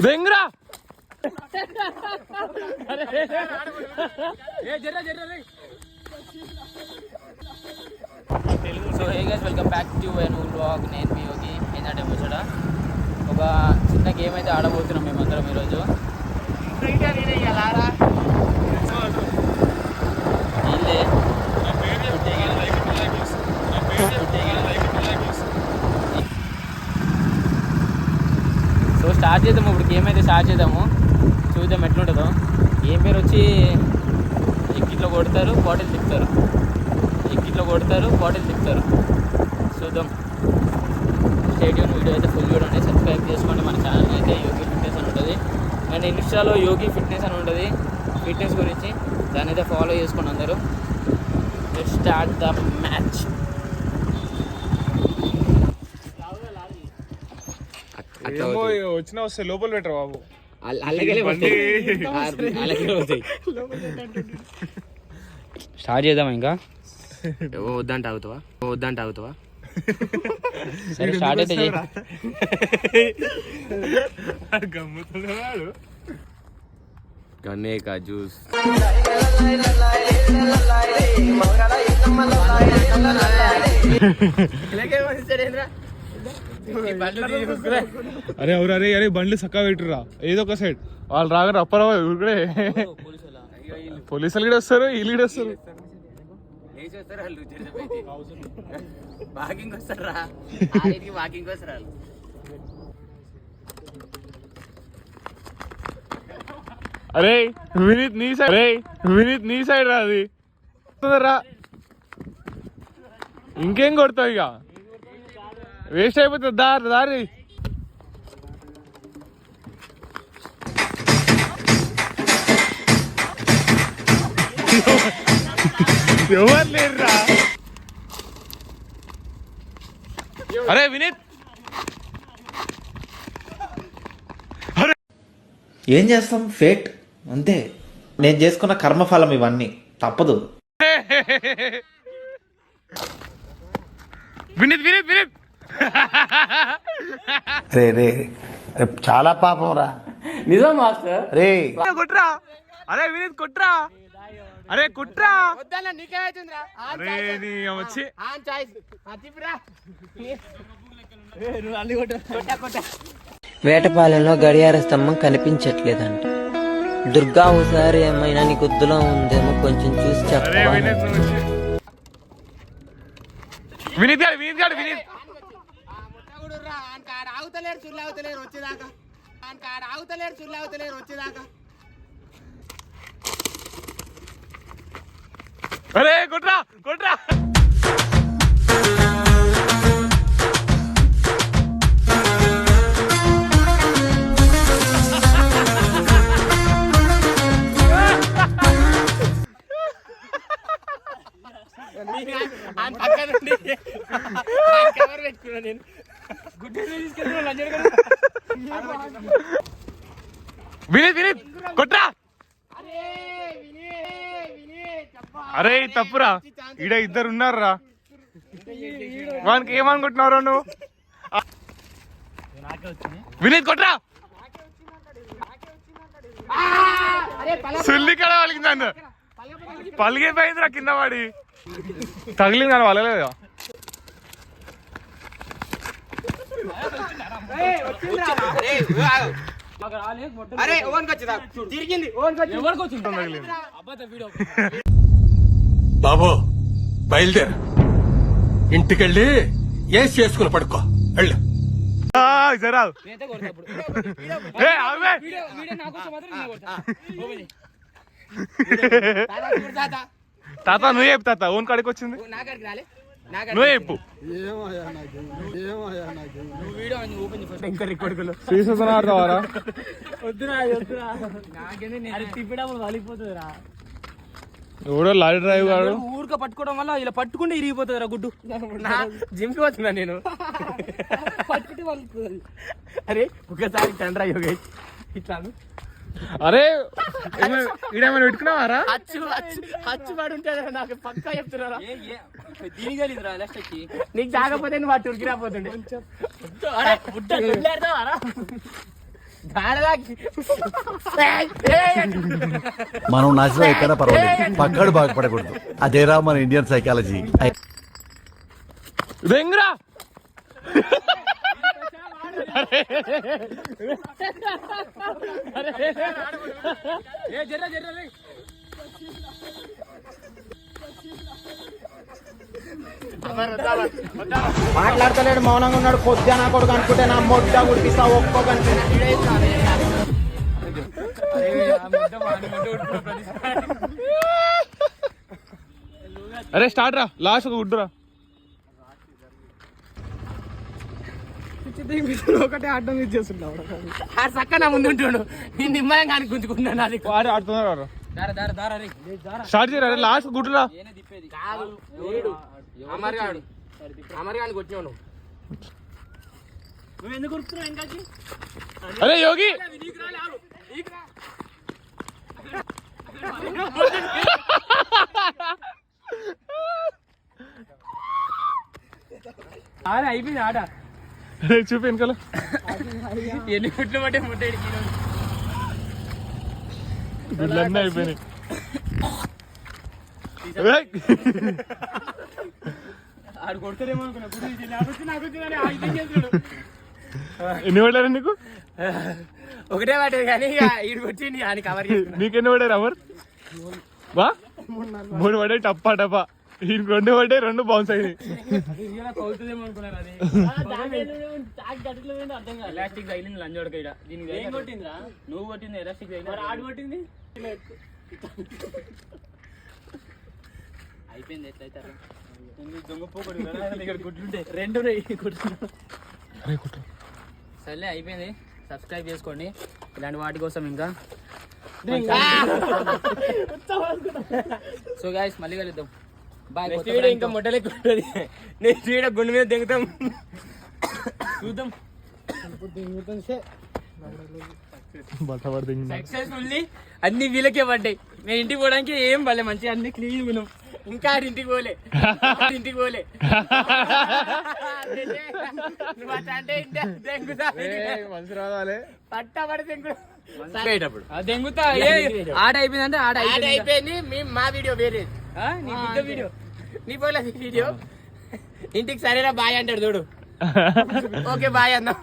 వెంగ్రా so hey guys welcome back to ఎన్ vlog. నేను మీ యోగి. ఏంటంటే ముచ్చట ఒక చిన్న గేమ్ అయితే ఆడబోతున్నాం మేమందరం ఈరోజు. సో స్టార్ట్ చేద్దాము ఇప్పుడు. గేమ్ అయితే స్టార్ట్ చేద్దాము, చూద్దాం ఎట్లుంటుందో. గేమ్ పేరు వచ్చి ఎక్కిట్లో కొడతారు బాటిల్ తిప్పుతారు, ఎక్కిట్లో కొడతారు బాటిల్ తిప్పుతారు. చూద్దాం. స్టేడియం వీడియో అయితే ఫుల్ చూడండి, సబ్స్క్రైబ్ చేసుకోండి. మన ఛానల్ అయితే యోగి ఫిట్నెస్ అని ఉంటుంది, అండ్ ఇన్స్టాలో యోగి ఫిట్నెస్ అని ఉంటుంది, ఫిట్నెస్ గురించి. దాన్ని అయితే ఫాలో చేసుకోండి అందరూ. Let's start the match. వచ్చినా వస్తే లోపల పెట్టరు బాబు. స్టార్ట్ చేద్దామా? ఇంకా వద్దంటే ఆగుతావా? సరే స్టార్ట్ అయితే గమ్ముతున్నాడు. గన్నే కా జ్యూస్. అరే ఎవరు అరే బండ్లు చక్కగా పెట్టురా ఏదో ఒక సైడ్. వాళ్ళు రాగారు అప్పరావు ఊరికడే. పోలీసులు కూడా వస్తారు, వీళ్ళు కూడా వస్తారు. అరే వినీత్ నీ సైడ్ రా. అది రా, ఇంకేం కొడతావు ఇక, వేస్ట్ అయిపోతుంది. దారి ఎవరు లేరురా. అరే వినీత్, ఏం చేస్తాం, ఫేట్ అంతే. నేను చేసుకున్న కర్మఫలం ఇవన్నీ, తప్పదు. వినీత్ రే చాలా పాపం రా. నిజం మాస్టర్. రే కొట్రా. అరే వినీత్ కొట్రా. అరే కుట్రా. వచ్చి వేటపాలెంలో గడియార స్తంభం కనిపించట్లేదంట. దుర్గా ఒకసారి ఏమైనా నీ గుద్దులో ఉందేమో కొంచెం చూసి చెప్పవా? వినీత్ అరే కొట్రా. వినీత్ కొట్రా. అరే తప్పురా, ఈడ ఇద్దరు ఉన్నారా. వానికి ఏమనుకుంటున్నారా నువ్వు? వినీత్ కొట్రా. సుల్లి కడ పలికింది, పలిగిపోయిందిరా కింద వాడి. తగిలింది కానీ వలలేదా. బాబు బయలుదేరు, ఇంటికెళ్ళి ఏసి చేసుకుని పడుకో. వెళ్ళు. తాత నువ్వు చెప్పు. తాత ఓన్ కాడికి వచ్చింది, నువ్వే చెప్పు. ఎవడో లారీ డ్రైవ్ కాదు, ఊరిక పట్టుకోవడం వల్ల ఇలా పట్టుకుంటే ఇరిగిపోతుంది రా గుడ్డు. జిమ్ కి వచ్చినా నేను పట్టుకుంటే వాళ్ళు. అరే ఒకసారి తండ్రా యోగి ఇట్లా. అరే ఈడేమైనా పెట్టుకున్నావారా? అచ్చు పడి ఉంటుంది నాకు పక్కా చెప్తున్నారా. నీకు తాగపోతే నువ్వు అటు ఉరికి రాపోతుండే. మనం నాశనం ఎక్కడా పర్వాలేదు, పక్కడు బాగుపడకూడదు. అదేరా మన ఇండియన్ సైకాలజీ. వెంగ్రా మాట్లాడతలేడు, మౌనంగా ఉన్నాడు. పొద్దున నా కొడుకు అనుకుంటే నా మొట్ట గుడిపిస్తా ఒక్కో అరే స్టార్ట్ రా, లాస్ట్ ఒక గుడ్డురా. ఒకటే ఆడడం ఇది చేస్తున్నావు. చక్క నా ముందు ఉంటుండు, నేను నిమ్మలం కానీ గుంజుకున్నాను. అది వాడు ఆడుతున్నారు. స్టార్ట్ చేయరా, లాస్ట్ గుడ్డురా. అమర్గాని కొట్టినావు నువ్వు ఎందుకు గుర్తున్నావు ఇంకా? అరే యోగి అయిపోయింది ఆట. చూపి వెనకాల ఎన్ని గుట్లు పట్టే ముట్టాడు గుడ్లన్నీ అయిపోయినాయి. ఆడు కొడతారేమో ఎన్ని పడ్డారు నీకు? ఒకటే పట్టేది కానీ ఈడు కొట్టి అని కవర్ నీకెన్ని పడ్డారు అమర్? వా 3 పడ్డాయి టప్పా టప్పా. ఈ 2 పడ్డాయి, 2 బౌన్స్ అయినాయి. కౌతుందేమో అనుకున్నారు. అది ఎలాస్టిక్ తగిలింది లంజోడక. దీనికి కొట్టిందిరా, నువ్వు కొట్టింది ఎలాస్టిక్ తగిలి ఆడు కొట్టింది. అయిపోయింది. ఎట్లయితే దొంగపోకూడదు దగ్గర గుడ్లుంటే 2 కొట్టున్నాడు. సర్లే అయిపోయింది. సబ్స్క్రైబ్ చేసుకోండి ఇలాంటి వాటి కోసం. ఇంకా సో గైస్ మళ్ళీ కలుద్దాం. బాయ్. ఇంకా మొట్టలెక్క ఉంటుంది. నెక్స్ట్ వీడియో గుండె మీద దిగుతాం, చూద్దాం. సక్సెస్ఫుల్లీ అన్ని వీళ్ళకే పడ్డాయి. మేము ఇంటికి పోవడానికి ఏం పడలే, మంచిగా అన్ని క్లీన్ ఉన్నాం. ఇంకా ఇంటికి పోలే. పట్టా పడి దెంగుతా. ఆట అయిపోయిందంటే ఆట అయిపోయింది. మేము మా వీడియో వేరే, నీ బిడ్డ వీడియో, నీ పోలే వీడియో. ఇంటికి సరేనా బాయ్ అంటాడు చూడు. ఓకే బాయ్ అన్నా.